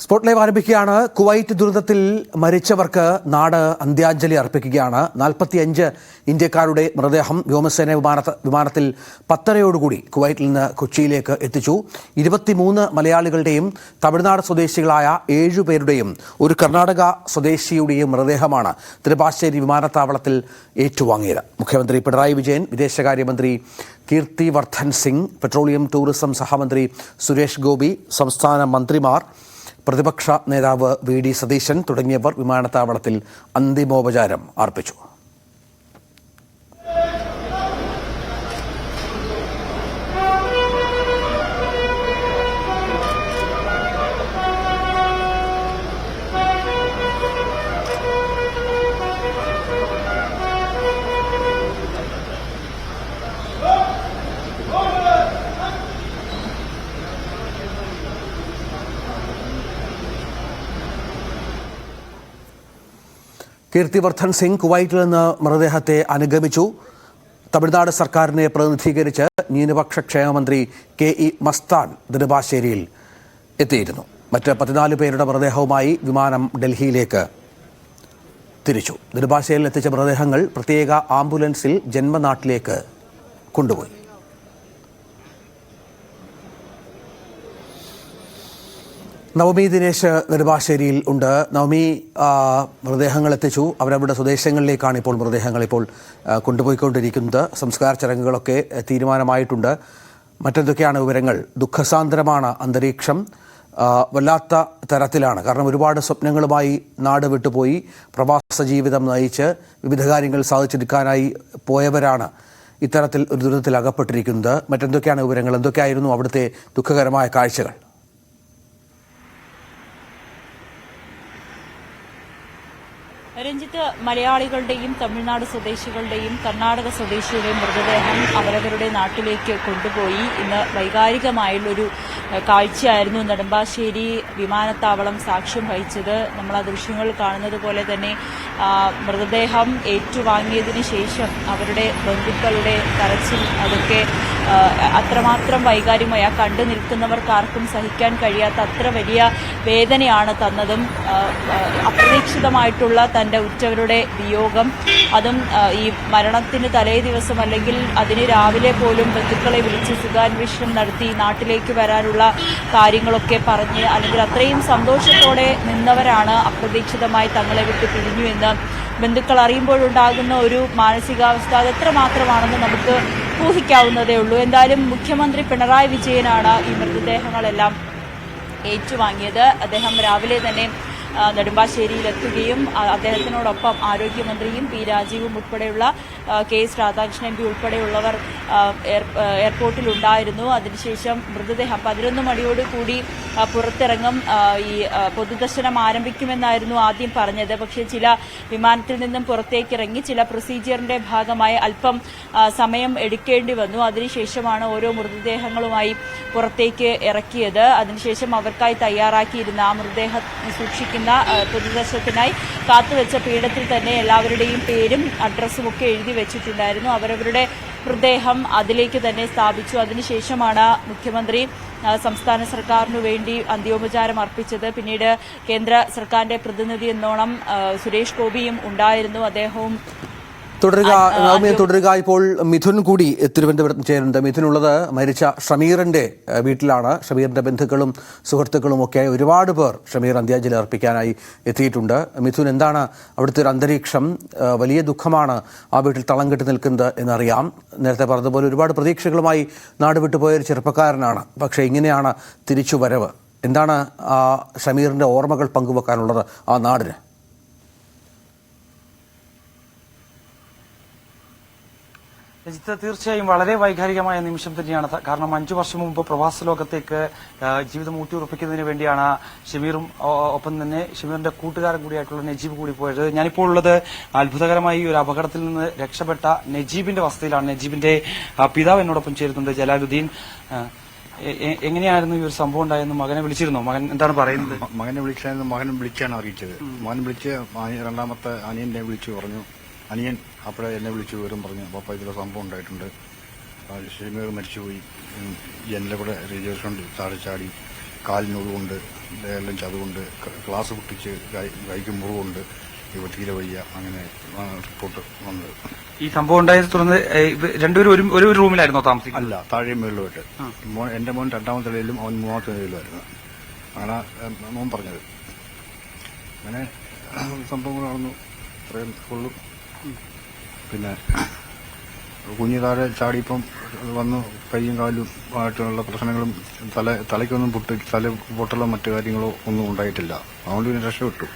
Spot live ആരംഭിക്കുകയാണ്. Kuwait ദുരന്തത്തിൽ മരിച്ചവർക്ക് നാട് അന്ത്യാഞ്ജലി അർപ്പിക്കുകയാണ്. 45 ഇന്ത്യക്കാരുടെ മൃതദേഹം വ്യോമസേന വിമാനത്തിൽ 10:30 കുവൈറ്റിൽ നിന്ന് കൊച്ചിയിലേക്ക് എത്തിച്ചു. 23 മലയാളികളുടെയും തമിഴ്നാട് സ്വദേശികളായ 7 പേരുടെയും ഒരു കർണാടക സ്വദേശിയുടെയും മൃതദേഹമാണ് നെടുമ്പാശ്ശേരി വിമാനത്താവളത്തിൽ ഏറ്റുവാങ്ങിയത്. മുഖ്യമന്ത്രി പിണറായി വിജയൻ, വിദേശകാര്യമന്ത്രി കീർത്തി വർദ്ധൻ സിംഗ്, പെട്രോളിയം ടൂറിസം സഹമന്ത്രി സുരേഷ് ഗോപി, സംസ്ഥാന മന്ത്രിമാർ, പ്രതിപക്ഷ നേതാവ് വി.ഡി. സതീശൻ തുടങ്ങിയവർ വിമാനത്താവളത്തിൽ അന്തിമോപചാരം അർപ്പിച്ചു. കീർത്തി വർദ്ധൻ സിംഗ് കുവൈറ്റിൽ നിന്ന് മൃതദേഹത്തെ അനുഗമിച്ചു. തമിഴ്നാട് സർക്കാരിനെ പ്രതിനിധീകരിച്ച് ന്യൂനപക്ഷ ക്ഷേമമന്ത്രി കെ.ഇ. മസ്താൻ നെടുമ്പാശ്ശേരിയിൽ എത്തിയിരുന്നു. മറ്റ് 14 പേരുടെ മൃതദേഹവുമായി വിമാനം ഡൽഹിയിലേക്ക് തിരിച്ചു. നെടുമ്പാശ്ശേരിയിൽ എത്തിച്ച മൃതദേഹങ്ങൾ പ്രത്യേക ആംബുലൻസിൽ ജന്മനാട്ടിലേക്ക് കൊണ്ടുപോയി. നവമി ദിനേശ് നെടുമ്പാശ്ശേരിയിൽ ഉണ്ട്. നവമി, മൃതദേഹങ്ങൾ എത്തിച്ചു. അവരവരുടെ സ്വദേശങ്ങളിലേക്കാണ് ഇപ്പോൾ മൃതദേഹങ്ങൾ കൊണ്ടുപോയിക്കൊണ്ടിരിക്കുന്നത്. സംസ്കാര ചടങ്ങുകളൊക്കെ തീരുമാനമായിട്ടുണ്ട്. മറ്റെന്തൊക്കെയാണ് വിവരങ്ങൾ? ദുഃഖസാന്ദ്രമാണ് അന്തരീക്ഷം. വല്ലാത്ത തരത്തിലാണ്. കാരണം ഒരുപാട് സ്വപ്നങ്ങളുമായി നാട് വിട്ടുപോയി പ്രവാസ ജീവിതം നയിച്ച് വിവിധ കാര്യങ്ങൾ സാധിച്ചെടുക്കാനായി പോയവരാണ് ഇത്തരത്തിൽ ഒരു ദുരിതത്തിൽ അകപ്പെട്ടിരിക്കുന്നത്. മറ്റെന്തൊക്കെയാണ് വിവരങ്ങൾ? എന്തൊക്കെയായിരുന്നു അവിടുത്തെ ദുഃഖകരമായ കാഴ്ചകൾ? രഞ്ജിത്ത്, മലയാളികളുടെയും തമിഴ്നാട് സ്വദേശികളുടെയും കർണാടക സ്വദേശിയുടെയും മൃതദേഹം അവരവരുടെ നാട്ടിലേക്ക് കൊണ്ടുപോയി. ഇന്ന് വൈകാരികമായുള്ളൊരു കാഴ്ചയായിരുന്നു നെടുമ്പാശ്ശേരി വിമാനത്താവളം സാക്ഷ്യം വഹിച്ചത്. നമ്മൾ ആ ദൃശ്യങ്ങൾ കാണുന്നത് പോലെ തന്നെ മൃതദേഹം ഏറ്റുവാങ്ങിയതിന് ശേഷം അവരുടെ ബന്ധുക്കളുടെ കരച്ചിൽ, അതൊക്കെ അത്രമാത്രം വൈകാരികമായി കണ്ടു നിൽക്കുന്നവർക്കാർക്കും സഹിക്കാൻ കഴിയാത്ത അത്ര വലിയ വേദനയാണ് തന്നതും. അപ്രതീക്ഷിതമായിട്ടുള്ള തൻ്റെ ഉറ്റവരുടെ വിയോഗം, അതും ഈ മരണത്തിന് തലേ ദിവസം അല്ലെങ്കിൽ അതിന് രാവിലെ പോലും ബന്ധുക്കളെ വിളിച്ച് സുഖാന്വേഷണം നടത്തി നാട്ടിലേക്ക് വരാനുള്ള കാര്യങ്ങളൊക്കെ പറഞ്ഞ് അല്ലെങ്കിൽ അത്രയും സന്തോഷത്തോടെ നിന്നവരാണ് അപ്രതീക്ഷിതമായി തങ്ങളെ വിട്ട് പിരിഞ്ഞു എന്ന് ബന്ധുക്കൾ അറിയുമ്പോഴുണ്ടാകുന്ന ഒരു മാനസികാവസ്ഥ അത് എത്രമാത്രമാണെന്ന് നമുക്ക് ഊഹിക്കാവുന്നതേ ഉള്ളൂ. എന്തായാലും മുഖ്യമന്ത്രി പിണറായി വിജയനാണ് ഈ മൃതദേഹങ്ങളെല്ലാം ഏറ്റുവാങ്ങിയത്. അദ്ദേഹം രാവിലെ തന്നെ നെടുമ്പാശ്ശേരിയിലെത്തുകയും അദ്ദേഹത്തിനോടൊപ്പം ആരോഗ്യമന്ത്രിയും പി രാജീവും ഉൾപ്പെടെയുള്ള കെ.എസ്. രാധാകൃഷ്ണൻ എം.പി. ഉൾപ്പെടെയുള്ളവർ എയർപോർട്ടിലുണ്ടായിരുന്നു. അതിനുശേഷം മൃതദേഹം 11 മണിയോടുകൂടി പുറത്തിറങ്ങും, ഈ പൊതുദർശനം ആരംഭിക്കുമെന്നായിരുന്നു ആദ്യം പറഞ്ഞത്. പക്ഷേ ചില വിമാനത്തിൽ നിന്നും പുറത്തേക്കിറങ്ങി ചില പ്രൊസീജിയറിന്റെ ഭാഗമായി അല്പം സമയം എടുക്കേണ്ടി വന്നു. അതിനുശേഷമാണ് ഓരോ മൃതദേഹങ്ങളുമായി പുറത്തേക്ക് ഇറക്കിയത്. അതിനുശേഷം അവർക്കായി തയ്യാറാക്കിയിരുന്ന ആ മൃതദേഹം സൂക്ഷിക്കുന്ന പൊതുദർശനത്തിനായി കാത്തുവെച്ച പീഠത്തിൽ തന്നെ എല്ലാവരുടെയും പേരും അഡ്രസ്സും ഒക്കെ എഴുതി വെച്ചിട്ടുണ്ടായിരുന്നു. അവരവരുടെ മൃതദേഹം അതിലേക്ക് തന്നെ സ്ഥാപിച്ചു. അതിനുശേഷമാണ് മുഖ്യമന്ത്രി സംസ്ഥാന സർക്കാരിനു വേണ്ടി അന്ത്യോപചാരം അർപ്പിച്ചത്. പിന്നീട് കേന്ദ്ര സർക്കാരിന്റെ പ്രതിനിധി എന്നോണം സുരേഷ് ഗോപിയും ഉണ്ടായിരുന്നു. അദ്ദേഹവും തുടരുക. ഇപ്പോൾ മിഥുൻ കൂടി തിരുവനന്തപുരത്ത് ചേരുന്നുണ്ട്. മിഥുനുള്ളത് മരിച്ച ഷമീറിന്റെ വീട്ടിലാണ്. ഷമീറിന്റെ ബന്ധുക്കളും സുഹൃത്തുക്കളും ഒക്കെ ഒരുപാട് പേർ ഷമീർ അന്ത്യാഞ്ജലി അർപ്പിക്കാനായി എത്തിയിട്ടുണ്ട്. മിഥുൻ, എന്താണ് അവിടുത്തെ ഒരു അന്തരീക്ഷം? വലിയ ദുഃഖമാണ് ആ വീട്ടിൽ തളം കെട്ടി നിൽക്കുന്നത് എന്നറിയാം. നേരത്തെ പറഞ്ഞതുപോലെ ഒരുപാട് പ്രതീക്ഷകളുമായി നാട് വിട്ടുപോയ ഒരു ചെറുപ്പക്കാരനാണ്. പക്ഷേ ഇങ്ങനെയാണ് തിരിച്ചുവരവ്. എന്താണ് ഷമീറിന്റെ ഓർമ്മകൾ പങ്കുവെക്കാനുള്ളത് ആ നാടിന്? തീർച്ചയായും വളരെ വൈകാരികമായ നിമിഷം തന്നെയാണ്. കാരണം 5 വർഷം മുമ്പ് പ്രവാസ ലോകത്തേക്ക് ജീവിതം ഊട്ടിയുറപ്പിക്കുന്നതിന് വേണ്ടിയാണ് ഷമീറും ഒപ്പം തന്നെ ഷമീറിന്റെ കൂട്ടുകാരൻ കൂടിയായിട്ടുള്ള നജീബ് കൂടി പോയത്. ഞാനിപ്പോൾ ഉള്ളത് അത്ഭുതകരമായി ഒരു അപകടത്തിൽ നിന്ന് രക്ഷപ്പെട്ട നജീബിന്റെ വസതിയിലാണ്. നജീബിന്റെ പിതാവ് എന്നോടൊപ്പം ചേരുന്നുണ്ട്, ജലാലുദ്ദീൻ. എങ്ങനെയായിരുന്നു ഈ ഒരു സംഭവം ഉണ്ടായെന്ന് മകനെ വിളിച്ചിരുന്നോ? മകൻ എന്താണ് പറയുന്നത്? മകനെ വിളിച്ചാണ് അറിയിച്ചത്. മകൻ വിളിച്ച് രണ്ടാമത്തെ അനിയനെ വിളിച്ചു പറഞ്ഞു. അനിയൻ അപ്പോഴെ എന്നെ വിളിച്ചു വിവരം പറഞ്ഞു, പപ്പ ഇതിലെ സംഭവം ഉണ്ടായിട്ടുണ്ട്, ഷമീർ മരിച്ചുപോയി, ജനലെ കൂടെ റിജർവേഷൻ താഴെ ചാടി കാലിന് മുറിവുണ്ട്, എല്ലാം ചതുവുണ്ട്, ഗ്ലാസ് പൊട്ടിച്ച് കൈക്ക് മുറിവുണ്ട്, ഇവ തീരെ വയ്യ. അങ്ങനെ റിപ്പോർട്ട് വന്നത്. ഈ സംഭവം ഉണ്ടായത് തുടർന്ന് രണ്ടുപേരും ഒരു റൂമിലായിരുന്നോ താമസിക്കുന്നത്? അല്ല, താഴെയും മേളിലുമായിട്ട്. എന്റെ മോൻ രണ്ടാമത്തെ നിലയിലും അവൻ മൂന്നാമത്തെ നിലയിലുമായിരുന്നു. അങ്ങനെ മോൻ പറഞ്ഞത്. അങ്ങനെ സംഭവങ്ങൾ നടന്നു. അത്രയും ഉള്ളൂ. പിന്നെ കുഞ്ഞു താഴെ ചാടിയപ്പം വന്നു കൈയും കാലും ആയിട്ടുള്ള പ്രശ്നങ്ങളും തലയ്ക്കൊന്നും തല പൊട്ടലോ മറ്റു കാര്യങ്ങളോ ഒന്നും ഉണ്ടായിട്ടില്ല. അതുകൊണ്ട് പിന്നെ രക്ഷപ്പെട്ടു.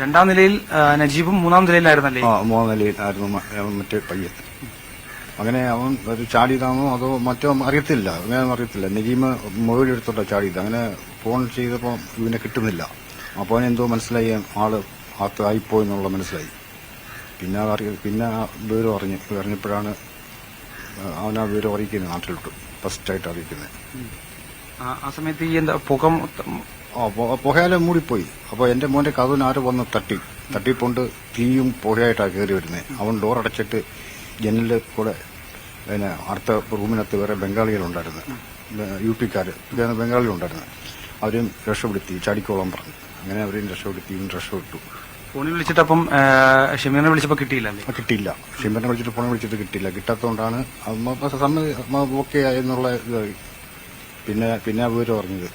രണ്ടാം നിലയിൽ നജീബും മൂന്നാം നിലയിലായിരുന്നല്ലേ? മൂന്നാം നിലയിലായിരുന്നു മറ്റേ പയ്യൻ. അങ്ങനെ അവൻ ഒരു ചാടിയതാണോ അതോ മറ്റോ അറിയത്തില്ല. അങ്ങനെ അറിയത്തില്ല. നജീമ് മൊബൈൽ എടുത്തോട്ടാ ചാടിയത്. അങ്ങനെ ഫോൺ ചെയ്തപ്പോൾ ഇവനെ കിട്ടുന്നില്ല. അപ്പോൾ അവനെന്തോ മനസ്സിലായി ആള് ആയിപ്പോയി എന്നുള്ള മനസ്സിലായി. പിന്നെ വിവരം അറിഞ്ഞപ്പോഴാണ് അവനാ വിവരം അറിയിക്കുന്നത്. നാട്ടിലിട്ടു ഫസ്റ്റായിട്ട് അറിയിക്കുന്നത്. ആ സമയത്ത് ഈ പുകയാലെ മൂടിപ്പോയി. അപ്പോൾ എന്റെ മോന്റെ കഥവിന് ആര് വന്ന് തട്ടിപ്പോണ്ട് തീയും പുകയായിട്ടാണ് കയറി വരുന്നത്. അവൻ ഡോർ അടച്ചിട്ട് ജനലിൽ കൂടെ പിന്നെ അടുത്ത റൂമിനകത്ത് വേറെ ബംഗാളികളുണ്ടായിരുന്നു, UP-ക്കാര് ബംഗാളികളുണ്ടായിരുന്നു. അവരെയും രക്ഷപ്പെടുത്തി, ചാടിക്കോളാൻ പറഞ്ഞു. അങ്ങനെ അവരെയും രക്ഷപ്പെടുത്തി, ഇവൻ രക്ഷപ്പെട്ടു. ഫോണിൽ വിളിച്ചിട്ടപ്പം ഷമീറിനെ വിളിച്ചപ്പോൾ കിട്ടിയില്ലല്ലേ? കിട്ടിയില്ല. ഷമീറിനെ വിളിച്ചിട്ട് ഫോൺ വിളിച്ചിട്ട് കിട്ടിയില്ല. കിട്ടാത്തതുകൊണ്ടാണ് ഓക്കെ എന്നുള്ള ഇതായി. പിന്നെ വിവരം അറിഞ്ഞത്.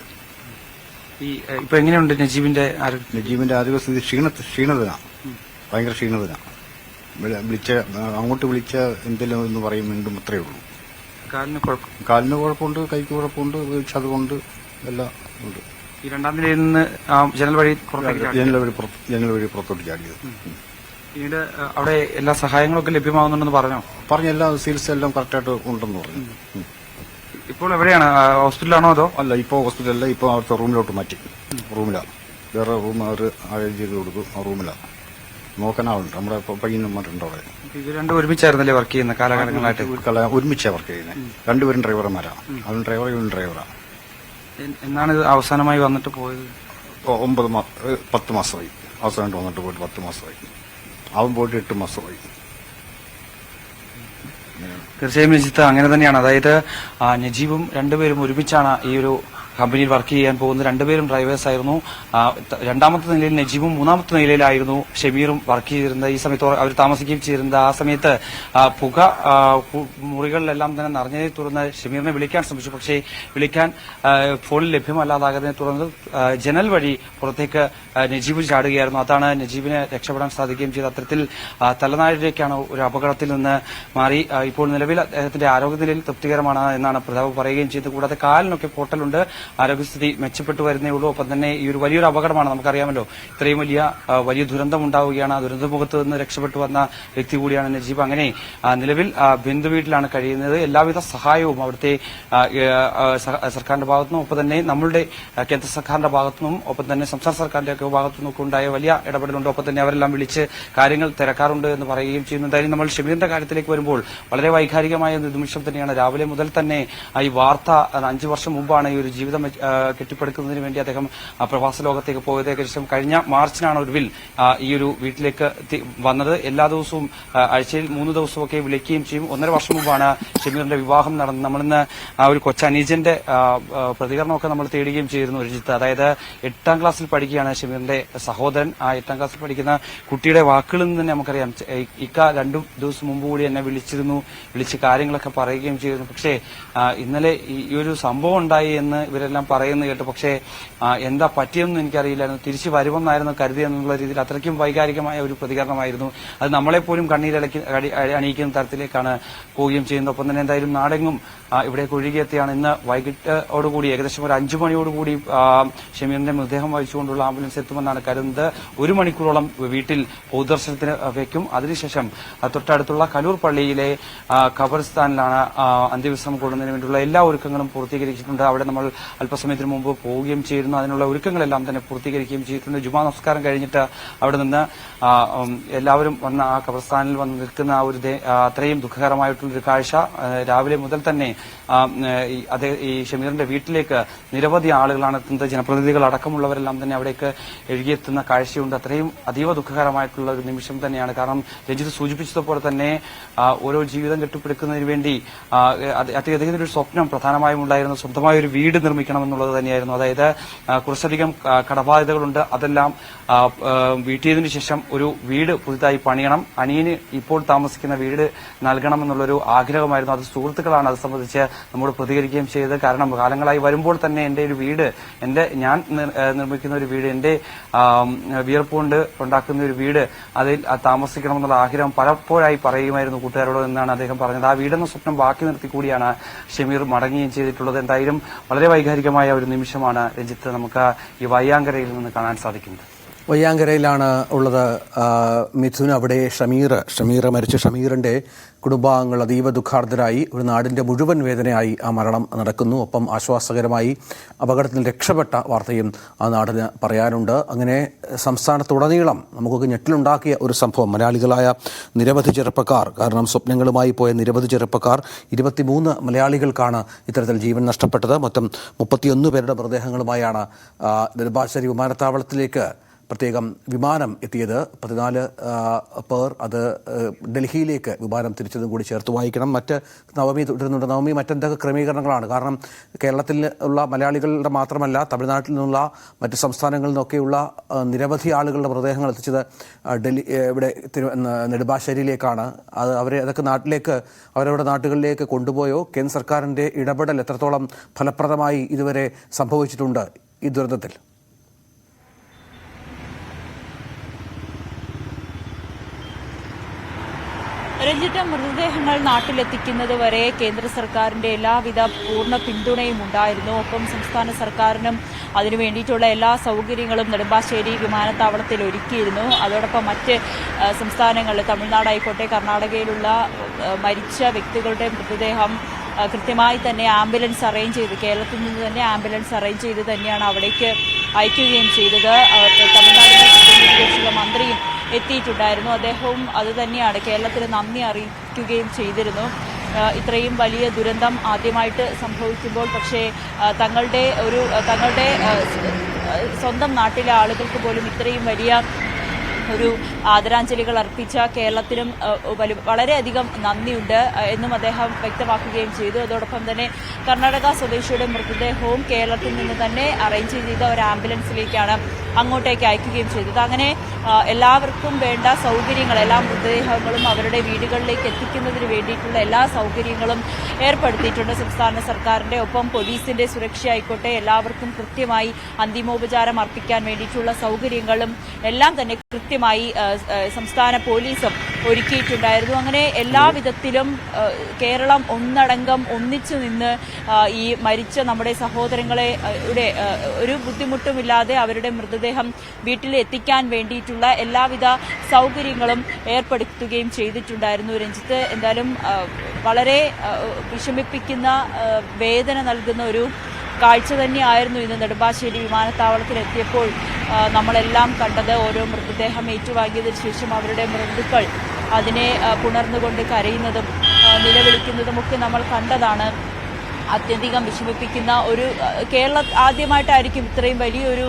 ഇപ്പൊ എങ്ങനെയുണ്ട് നജീബിന്റെ ആരോഗ്യസ്ഥിതി? ക്ഷീണതനാ, ഭയങ്കര ക്ഷീണതനാ. അങ്ങോട്ട് വിളിച്ച എന്തെങ്കിലും എന്ന് പറയും, വീണ്ടും അത്രേ ഉള്ളൂ. കാലിന് കുഴപ്പമുണ്ട്, കൈക്ക് കുഴപ്പമുണ്ട്, ചതുവുണ്ട്, എല്ലാം ഉണ്ട്. ഈ രണ്ടാം നിലയിൽ നിന്ന് ജനൽ വഴി പുറത്തോട്ട് ചാടിയത്. പിന്നീട് അവിടെ എല്ലാ സഹായങ്ങളൊക്കെ ലഭ്യമാകുന്നുണ്ടെന്ന് പറഞ്ഞ എല്ലാ ചികിത്സ എല്ലാം കറക്റ്റായിട്ട് ഉണ്ടെന്ന് പറഞ്ഞു. ഇപ്പോൾ എവിടെയാണ്? ഹോസ്പിറ്റലാണോ അതോ? അല്ല, ഇപ്പോൾ ഹോസ്പിറ്റലല്ല. ഇപ്പോൾ അവിടുത്തെ റൂമിലോട്ട് മാറ്റി. റൂമിലാണ്, വേറെ റൂം അവർ അറേഞ്ച് ചെയ്ത് കൊടുത്തു. ആ റൂമിലാണ് നോക്കാനാവുന്നുണ്ട്. നമ്മുടെ പയ്യന്മാരുണ്ട് അവിടെ. ഇത് രണ്ടും ഒരുമിച്ചായിരുന്നല്ലേ വർക്ക് ചെയ്യുന്ന കാലഘട്ടങ്ങളായിട്ട്? ഒരുമിച്ചാണ് വർക്ക് ചെയ്യുന്നത്. രണ്ടുപേരും ഡ്രൈവർമാരാണ്. അവൻ ഡ്രൈവർ, ഇവൻ ഡ്രൈവറാണ്. എന്നാണ് ഇത് അവസാനമായി വന്നിട്ട് പോയത്? 10 മാസമായി. അവസാനമായിട്ട് വന്നിട്ട് പോയിട്ട് 10 മാസമായി. അവൻ പോയിട്ട് 8 മാസമായി. തീർച്ചയായും നജിത്ത് അങ്ങനെ തന്നെയാണ്. അതായത് നജീബും രണ്ടുപേരും ഒരുമിച്ചാണ് ഈ ഒരു കമ്പനിയിൽ വർക്ക് ചെയ്യാൻ പോകുന്നത്. രണ്ടുപേരും ഡ്രൈവേഴ്സ് ആയിരുന്നു. രണ്ടാമത്തെ നിലയിൽ നജീബും മൂന്നാമത്തെ നിലയിലായിരുന്നു ഷമീറും വർക്ക് ചെയ്തിരുന്നത്. ഈ സമയത്ത് അവർ താമസിക്കുകയും ചെയ്തിരുന്നത്. ആ സമയത്ത് പുക മുറികളിലെല്ലാം തന്നെ നിറഞ്ഞതിനെ തുടർന്ന് ഷമീറിനെ വിളിക്കാൻ ശ്രമിച്ചു. പക്ഷേ വിളിക്കാൻ ഫോണിൽ ലഭ്യമല്ലാതാകുന്നതിനെ തുടർന്ന് ജനൽ വഴി പുറത്തേക്ക് നജീബ് ചാടുകയായിരുന്നു. അതാണ് നജീബിനെ രക്ഷപ്പെടാൻ സാധിക്കുകയും ചെയ്തത്. അത്തരത്തിൽ തലനാരിലേക്കാണ് ഒരു അപകടത്തിൽ നിന്ന് മാറി. ഇപ്പോൾ നിലവിൽ അദ്ദേഹത്തിന്റെ ആരോഗ്യനിലയിൽ തൃപ്തികരമാണ് എന്നാണ് പ്രതാപ് പറയുകയും ചെയ്തത്. കൂടാതെ കാലിനൊക്കെ പൊട്ടലുണ്ട്. ആരോഗ്യസ്ഥിതി മെച്ചപ്പെട്ടു വരുന്നേ ഉള്ളൂ. ഒപ്പം തന്നെ ഈ ഒരു വലിയൊരു അപകടമാണ്. നമുക്കറിയാമല്ലോ, ഇത്രയും വലിയ ദുരന്തം ഉണ്ടാവുകയാണ്. ആ ദുരന്തമുഖത്ത് നിന്ന് രക്ഷപ്പെട്ടു വന്ന വ്യക്തി കൂടിയാണ് നജീബ്. അങ്ങനെ നിലവിൽ ബന്ധു വീട്ടിലാണ് കഴിയുന്നത്. എല്ലാവിധ സഹായവും അവിടുത്തെ സർക്കാരിന്റെ ഭാഗത്തുനിന്നും ഒപ്പം തന്നെ നമ്മളുടെ കേന്ദ്ര സർക്കാരിന്റെ ഭാഗത്തുനിന്നും ഒപ്പം തന്നെ സംസ്ഥാന സർക്കാരിന്റെ ഒക്കെ ഭാഗത്തുനിന്നും ഒക്കെ ഉണ്ടായ വലിയ ഇടപെടലുണ്ട്. ഒപ്പം തന്നെ അവരെല്ലാം വിളിച്ച് കാര്യങ്ങൾ തിരക്കാറുണ്ട് എന്ന് പറയുകയും ചെയ്യുന്നു. എന്തായാലും നമ്മൾ ഷമീറിന്റെ കാര്യത്തിലേക്ക് വരുമ്പോൾ വളരെ വൈകാരികമായ നിമിഷം തന്നെയാണ്. രാവിലെ മുതൽ തന്നെ ഈ വാർത്ത 5 വർഷം മുമ്പാണ് ഈ ഒരു ജീവിതം കെട്ടിപ്പടുക്കുന്നതിന് വേണ്ടി അദ്ദേഹം പ്രവാസ ലോകത്തേക്ക് പോയത്. ഏകദേശം കഴിഞ്ഞ മാർച്ചിനാണ് ഒടുവിൽ ഈ ഒരു വീട്ടിലേക്ക് വന്നത്. എല്ലാ ദിവസവും ആഴ്ചയിൽ 3 ദിവസമൊക്കെ വിളിക്കുകയും ചെയ്യും. 1.5 വർഷം മുമ്പാണ് ഷമീറിന്റെ വിവാഹം നടന്നത്. നമ്മളിന്ന് ആ ഒരു കൊച്ചനീജന്റെ പ്രതികരണമൊക്കെ നമ്മൾ തേടുകയും ചെയ്തിരുന്നു രജിത്ത്. അതായത് 8ാം ക്ലാസ്സിൽ പഠിക്കുകയാണ് ഷമീറിന്റെ സഹോദരൻ. ആ 8ാം ക്ലാസ്സിൽ പഠിക്കുന്ന കുട്ടിയുടെ വാക്കുകളിൽ നിന്ന് തന്നെ നമുക്കറിയാം, ഇക്ക 2 ദിവസം മുമ്പ് കൂടി എന്നെ വിളിച്ച് കാര്യങ്ങളൊക്കെ പറയുകയും ചെയ്തിരുന്നു. പക്ഷേ ഇന്നലെ ഈ ഒരു സംഭവം ഉണ്ടായി എന്ന് ഇവരെല്ലാം പറയുന്നത് കേട്ടു. പക്ഷേ എന്താ പറ്റിയെന്ന് എനിക്കറിയില്ലായിരുന്നു. തിരിച്ചു വരുമെന്നായിരുന്നു കരുതിയെന്നുള്ള രീതിയിൽ അത്രയ്ക്കും വൈകാരികമായ ഒരു പ്രതികരണമായിരുന്നു. അത് നമ്മളെപ്പോലും അണിയിക്കുന്ന തരത്തിലേക്കാണ് പോവുകയും ചെയ്യുന്നത്. ഒപ്പം തന്നെ എന്തായാലും നാടെങ്ങും ഇവിടേക്ക് ഒഴുകിയെത്തിയാണ്. ഇന്ന് വൈകിട്ടോടുകൂടി ഏകദേശം ഒരു 5 മണിയോടുകൂടി ഷമീറിന്റെ മൃതദേഹം വഹിച്ചുകൊണ്ടുള്ള ആംബുലൻസ് എത്തുമെന്നാണ് കരുതുന്നത്. 1 മണിക്കൂറോളം വീട്ടിൽ പൊതുദർശനത്തിന് വയ്ക്കും. അതിനുശേഷം തൊട്ടടുത്തുള്ള കലൂർ പള്ളിയിലെ ഖബർസ്ഥാനിലാണ് അന്ത്യവിശ്രമം കൊള്ളുന്നതിന് വേണ്ടിയുള്ള എല്ലാ ഒരുക്കങ്ങളും പൂർത്തീകരിച്ചിട്ടുണ്ട്. അവിടെ നമ്മൾ അല്പസമയത്തിന് മുമ്പ് പോവുകയും ചെയ്തിരുന്നു. അതിനുള്ള ഒരുക്കങ്ങളെല്ലാം തന്നെ പൂർത്തീകരിക്കുകയും ചെയ്തിട്ടുണ്ട്. ജുമാ നമസ്കാരം കഴിഞ്ഞിട്ട് അവിടെ നിന്ന് എല്ലാവരും വന്ന ആ ഖബർസ്ഥാനിൽ വന്ന് നിൽക്കുന്ന ആ ഒരു അത്രയും ദുഃഖകരമായിട്ടുള്ളൊരു കാഴ്ച രാവിലെ മുതൽ തന്നെ ഈ ഷമീറിന്റെ വീട്ടിലേക്ക് നിരവധി ആളുകളാണ് എത്തുന്നത്. ജനപ്രതിനിധികൾ അടക്കമുള്ളവരെല്ലാം തന്നെ അവിടേക്ക് എഴുകിയെത്തുന്ന കാഴ്ചയുണ്ട്. അത്രയും അതീവ ദുഃഖകരമായിട്ടുള്ള ഒരു നിമിഷം തന്നെയാണ്. കാരണം രഞ്ജിത്ത് സൂചിപ്പിച്ചതുപോലെ തന്നെ ഓരോ ജീവിതം കെട്ടിപ്പടുക്കുന്നതിന് വേണ്ടി അദ്ദേഹത്തിന്റെ ഒരു സ്വപ്നം പ്രധാനമായും ഉണ്ടായിരുന്നു. സ്വന്തമായ ഒരു വീട് പുനർനിർമ്മിക്കണമെന്നുള്ളത് തന്നെയായിരുന്നു. അതായത് കുറച്ചധികം കടബാധ്യതകളുണ്ട്, അതെല്ലാം വീട്ടിയതിനു ശേഷം ഒരു വീട് പുതുതായി പണിയണം, അനിയന് ഇപ്പോൾ താമസിക്കുന്ന വീട് നൽകണമെന്നുള്ളൊരു ആഗ്രഹമായിരുന്നു. അത് സുഹൃത്തുക്കളാണ് അത് സംബന്ധിച്ച് നമ്മോട് പ്രതികരിക്കുകയും ചെയ്തത്. കാരണം കാലങ്ങളായി വരുമ്പോൾ തന്നെ എന്റെ ഒരു വീട്, ഞാൻ നിർമ്മിക്കുന്ന ഒരു വീട്, എന്റെ വിയർപ്പുകൊണ്ട് ഉണ്ടാക്കുന്ന ഒരു വീട്, അതിൽ താമസിക്കണമെന്നുള്ള ആഗ്രഹം പലപ്പോഴായി പറയുമായിരുന്നു കൂട്ടുകാരോട് എന്നാണ് അദ്ദേഹം പറഞ്ഞത്. ആ വീടെന്ന സ്വപ്നം ബാക്കി നിർത്തി കൂടിയാണ് ഷമീർ മടങ്ങുകയും ചെയ്തിട്ടുള്ളത്. എന്തായാലും വളരെ വൈകാരികമായ ഒരു നിമിഷമാണ് രഞ്ജിത്ത് നമുക്ക് ഈ വയ്യാങ്കരയിൽ നിന്ന് കാണാൻ സാധിക്കുന്നത്. വയ്യാങ്കരയിലാണ് ഉള്ളത് മിഥുൻ. അവിടെ ഷമീർ മരിച്ച ഷമീറിൻ്റെ കുടുംബാംഗങ്ങൾ അതീവ ദുഃഖാർദ്ധരായി. ഒരു നാടിൻ്റെ മുഴുവൻ വേദനയായി ആ മരണം നടക്കുന്നു. ഒപ്പം ആശ്വാസകരമായി അപകടത്തിൽ രക്ഷപ്പെട്ട വാർത്തയും ആ നാടിന് പറയാനുണ്ട്. അങ്ങനെ സംസ്ഥാനത്തുടനീളം നമുക്കൊക്കെ ഞെട്ടിലുണ്ടാക്കിയ ഒരു സംഭവം. മലയാളികളായ നിരവധി ചെറുപ്പക്കാർ, കാരണം സ്വപ്നങ്ങളുമായി പോയ നിരവധി ചെറുപ്പക്കാർ, 23 മലയാളികൾക്കാണ് ഇത്തരത്തിൽ ജീവൻ നഷ്ടപ്പെട്ടത്. മൊത്തം 31 പേരുടെ മൃതദേഹങ്ങളുമായാണ് നെടുമ്പാശ്ശേരി വിമാനത്താവളത്തിലേക്ക് പ്രത്യേകം വിമാനം എത്തിയത്. 14 പേർ അത് ഡൽഹിയിലേക്ക് വിമാനം തിരിച്ചതും കൂടി ചേർത്ത് വായിക്കണം. മറ്റ് നവമി തുടരുന്നുണ്ട്. നവമി, മറ്റെന്തൊക്കെ ക്രമീകരണങ്ങളാണ്? കാരണം കേരളത്തിൽ ഉള്ള മലയാളികളുടെ മാത്രമല്ല, തമിഴ്നാട്ടിൽ നിന്നുള്ള മറ്റ് സംസ്ഥാനങ്ങളിൽ നിന്നൊക്കെയുള്ള നിരവധി ആളുകളുടെ മൃതദേഹങ്ങൾ എത്തിച്ചത് ഇവിടെ നെടുമ്പാശ്ശേരിയിലേക്കാണ്. അവരെ അതൊക്കെ അവരവരുടെ നാട്ടുകളിലേക്ക് കൊണ്ടുപോയോ? കേന്ദ്ര സർക്കാരിൻ്റെ ഇടപെടൽ എത്രത്തോളം ഫലപ്രദമായി ഇതുവരെ സംഭവിച്ചിട്ടുണ്ട് ഈ ദുരന്തത്തിൽ? രഞ്ജിത്ത്, മൃതദേഹങ്ങൾ നാട്ടിലെത്തിക്കുന്നത് വരെ കേന്ദ്ര സർക്കാരിന്റെ എല്ലാവിധ പൂർണ്ണ പിന്തുണയും ഉണ്ടായിരുന്നു. ഒപ്പം സംസ്ഥാന സർക്കാരിനും അതിനു വേണ്ടിയിട്ടുള്ള എല്ലാ സൗകര്യങ്ങളും നെടുമ്പാശ്ശേരി വിമാനത്താവളത്തിൽ ഒരുക്കിയിരുന്നു. അതോടൊപ്പം മറ്റ് സംസ്ഥാനങ്ങളിൽ, തമിഴ്നാടായിക്കോട്ടെ, കർണാടകയിലുള്ള മരിച്ച വ്യക്തികളുടെ മൃതദേഹം കൃത്യമായി തന്നെ ആംബുലൻസ് അറേഞ്ച് ചെയ്ത്, കേരളത്തിൽ നിന്ന് തന്നെ ആംബുലൻസ് അറേഞ്ച് ചെയ്ത് തന്നെയാണ് അവിടേക്ക് അയക്കുകയും ചെയ്തത്. തമിഴ്നാടിനെ പ്രതിനിധീകരിച്ചുള്ള മന്ത്രിയും എത്തിയിട്ടുണ്ടായിരുന്നു. അദ്ദേഹവും അത് തന്നെയാണ് കേരളത്തിന് നന്ദി അറിയിക്കുകയും ചെയ്തിരുന്നു. ഇത്രയും വലിയ ദുരന്തം ആദ്യമായിട്ട് സംഭവിക്കുമ്പോൾ പക്ഷേ തങ്ങളുടെ സ്വന്തം നാട്ടിലെ ആളുകൾക്ക് പോലും ഇത്രയും വലിയ ഒരു ആദരാഞ്ജലികൾ അർപ്പിച്ച കേരളത്തിനും വളരെയധികം നന്ദിയുണ്ട് എന്നും അദ്ദേഹം വ്യക്തമാക്കുകയും ചെയ്തു. അതോടൊപ്പം തന്നെ കർണാടക സ്വദേശിയുടെ മൃതദേഹവും കേരളത്തിൽ നിന്ന് തന്നെ അറേഞ്ച് ചെയ്ത ഒരു ആംബുലൻസിലേക്കാണ് അങ്ങോട്ടേക്ക് അയക്കുകയും ചെയ്തത്. അങ്ങനെ എല്ലാവർക്കും വേണ്ട സൗകര്യങ്ങൾ, എല്ലാ മൃതദേഹങ്ങളും അവരുടെ വീടുകളിലേക്ക് എത്തിക്കുന്നതിന് വേണ്ടിയിട്ടുള്ള എല്ലാ സൗകര്യങ്ങളും ഏർപ്പെടുത്തിയിട്ടുണ്ട് സംസ്ഥാന സർക്കാരിന്റെ. ഒപ്പം പോലീസിന്റെ സുരക്ഷയായിക്കോട്ടെ, എല്ലാവർക്കും കൃത്യമായി അന്തിമോപചാരം അർപ്പിക്കാൻ വേണ്ടിയിട്ടുള്ള സൗകര്യങ്ങളും എല്ലാം തന്നെ കൃത്യമായി സംസ്ഥാന പോലീസും ഒരുക്കിയിട്ടുണ്ടായിരുന്നു. അങ്ങനെ എല്ലാവിധത്തിലും കേരളം ഒന്നടങ്കം ഒന്നിച്ചു നിന്ന് ഈ മരിച്ച നമ്മുടെ സഹോദരങ്ങളെ ഒരു ബുദ്ധിമുട്ടുമില്ലാതെ അവരുടെ മൃതദേഹം വീട്ടിൽ എത്തിക്കാൻ വേണ്ടിയിട്ടുള്ള എല്ലാവിധ സൗകര്യങ്ങളും ഏർപ്പെടുത്തുകയും ചെയ്തിട്ടുണ്ടായിരുന്നു. രഞ്ജിത്ത്, എന്തായാലും വളരെ വിഷമിപ്പിക്കുന്ന, വേദന നൽകുന്ന ഒരു കാഴ്ച തന്നെയായിരുന്നു ഇന്ന് നെടുമ്പാശ്ശേരി വിമാനത്താവളത്തിലെത്തിയപ്പോൾ നമ്മളെല്ലാം കണ്ടത്. ഓരോ മൃതദേഹം ഏറ്റുവാങ്ങിയതിനു ശേഷം അവരുടെ ബന്ധുക്കൾ അതിനെ പുണർന്നുകൊണ്ട് കരയുന്നതും നിലവിളിക്കുന്നതുമൊക്കെ നമ്മൾ കണ്ടതാണ്. അത്യധികം വിഷമിപ്പിക്കുന്ന ഒരു ആദ്യമായിട്ടായിരിക്കും ഇത്രയും വലിയൊരു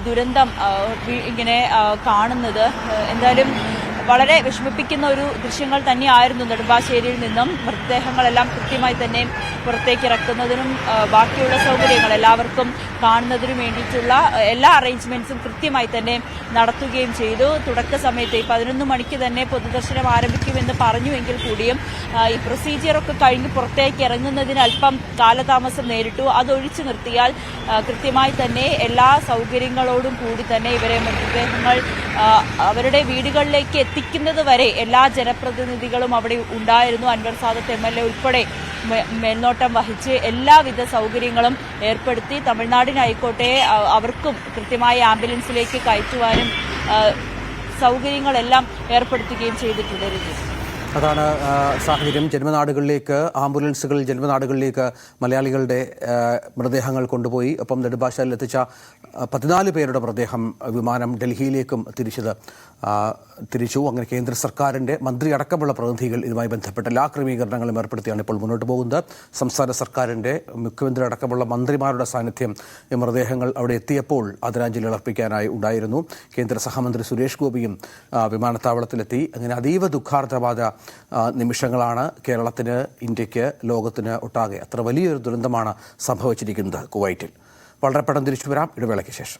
ദുരന്തം ഇങ്ങനെ കാണുന്നത്. എന്തായാലും വളരെ വിഷമിപ്പിക്കുന്ന ഒരു ദൃശ്യങ്ങൾ തന്നെയായിരുന്നു. നെടുമ്പാശ്ശേരിയിൽ നിന്നും മൃതദേഹങ്ങളെല്ലാം കൃത്യമായി തന്നെ പുറത്തേക്ക് ഇറക്കുന്നതിനും ബാക്കിയുള്ള സൗകര്യങ്ങൾ എല്ലാവർക്കും കാണുന്നതിനും വേണ്ടിയിട്ടുള്ള എല്ലാ അറേഞ്ച്മെന്റ്സും കൃത്യമായി തന്നെ നടത്തുകയും ചെയ്തു. തുടക്ക സമയത്ത് 11 മണിക്ക് തന്നെ പൊതുദർശനം ആരംഭിക്കുമെന്ന് പറഞ്ഞുവെങ്കിൽ കൂടിയും ഈ പ്രൊസീജിയറൊക്കെ കഴിഞ്ഞ് പുറത്തേക്ക് ഇറങ്ങുന്നതിന് അല്പം കാലതാമസം നേരിട്ടു. അതൊഴിച്ചു നിർത്തിയാൽ കൃത്യമായി തന്നെ എല്ലാ സൗകര്യങ്ങളോടും കൂടി തന്നെ ഇവരെ മൃതദേഹങ്ങൾ അവരുടെ വീടുകളിലേക്ക് എത്തിക്കുന്നത് വരെ എല്ലാ ജനപ്രതിനിധികളും അവിടെ ഉണ്ടായിരുന്നു. അൻവർ സാദത്ത് MLA ഉൾപ്പെടെ മേൽനോട്ടം വഹിച്ച് എല്ലാവിധ സൗകര്യങ്ങളും ഏർപ്പെടുത്തി. തമിഴ്നാടിനായിക്കോട്ടെ, അവർക്കും കൃത്യമായ ആംബുലൻസിലേക്ക് കയറ്റുവാനും സൗകര്യങ്ങളെല്ലാം ഏർപ്പെടുത്തുകയും ചെയ്തിട്ടുണ്ട്. അതാണ് സാഹചര്യം. ജന്മനാടുകളിലേക്ക് മലയാളികളുടെ മൃതദേഹങ്ങൾ കൊണ്ടുപോയി. ഒപ്പം നെടുമ്പാശ്ശേരിയിൽ എത്തിച്ച 14 പേരുടെ മൃതദേഹം വിമാനം ഡൽഹിയിലേക്കും തിരിച്ചു. അങ്ങനെ കേന്ദ്ര സർക്കാരിൻ്റെ മന്ത്രി അടക്കമുള്ള പ്രതിനിധികൾ ഇതുമായി ബന്ധപ്പെട്ട എല്ലാ ക്രമീകരണങ്ങളും ഏർപ്പെടുത്തിയാണ് ഇപ്പോൾ മുന്നോട്ട് പോകുന്നത്. സംസ്ഥാന സർക്കാരിൻ്റെ മുഖ്യമന്ത്രി അടക്കമുള്ള മന്ത്രിമാരുടെ സാന്നിധ്യം ഈ മൃതദേഹങ്ങൾ അവിടെ എത്തിയപ്പോൾ ആദരാഞ്ജലികൾ അർപ്പിക്കാനായി ഉണ്ടായിരുന്നു. കേന്ദ്ര സഹമന്ത്രി സുരേഷ് ഗോപിയും വിമാനത്താവളത്തിലെത്തി. അങ്ങനെ അതീവ ദുഃഖാർദ്രമായ നിമിഷങ്ങളാണ്. കേരളത്തിന്, ഇന്ത്യക്ക്, ലോകത്തിന് ഒട്ടാകെ അത്ര വലിയൊരു ദുരന്തമാണ് സംഭവിച്ചിരിക്കുന്നത് കുവൈറ്റിൽ. വളരെ പെട്ടെന്ന് തിരിച്ചു വരാം ഇടവേളയ്ക്ക് ശേഷം.